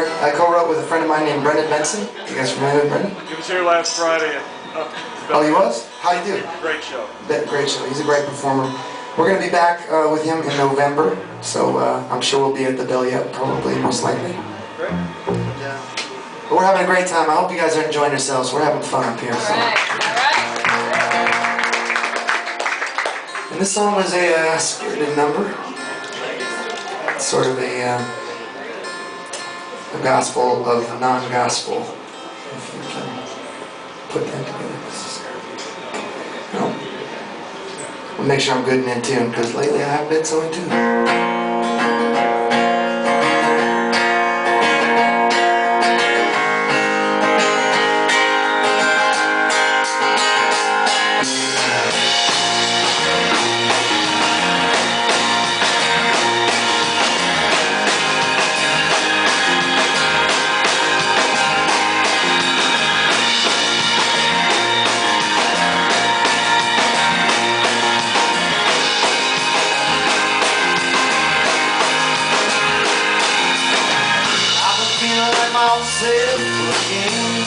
I co-wrote with a friend of mine named Brendan Benson. You guys familiar with Brendan? He was here last Friday. Oh, he was? How'd he do? Great show. Great show. He's a great performer. We're going to be back with him in November, so I'm sure we'll be at the Belly Up, probably, most likely. Great. Yeah. But we're having a great time. I hope you guys are enjoying yourselves. We're having fun up here. So. All right. And this song was a spirited number. It's sort of a gospel of non-gospel, if you can put that together. No. We'll make sure I'm good and in tune, because lately I have been so in tune. Myself again,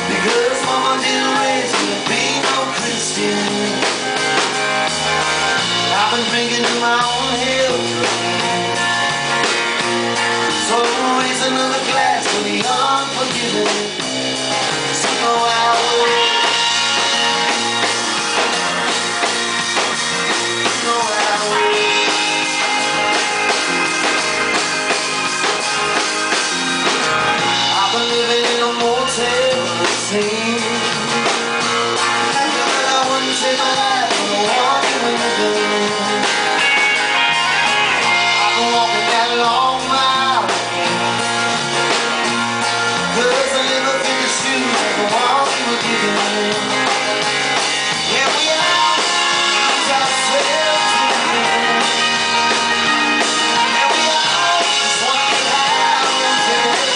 because mama didn't raise me to be no Christian. I've been drinking in my own health again, so I'll raise another glass for the unforgiven. So no, I will. No, I will. Living in a motel scene, but I wouldn't take my life for the one in the gun. I've been walking that long mile again, 'cause I never fit the shoes of the one you were giving. Yeah, we all lose ourselves again, and we all just want to get out of heaven.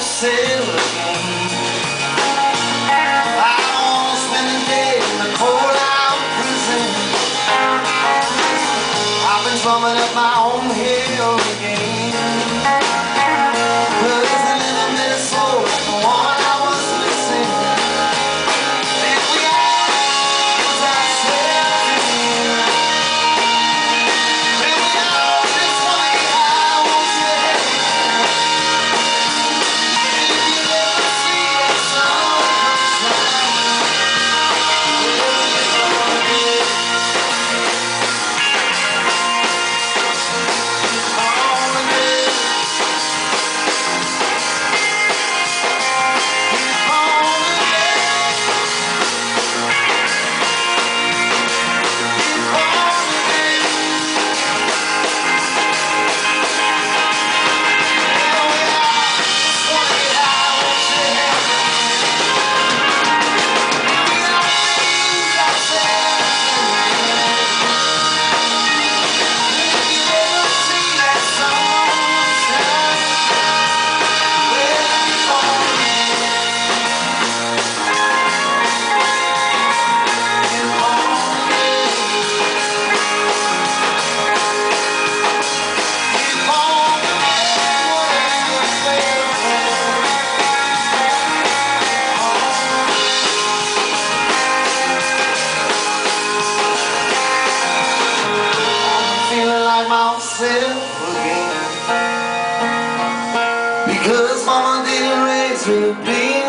Sail again. I won't spend a day in the cold-out prison. I've been drumming up my own hell again, 'cause I never met a soul like the one I was missing. And we all lose ourselves again, and we all just want to get high once again. Myself again, because mama didn't raise me to be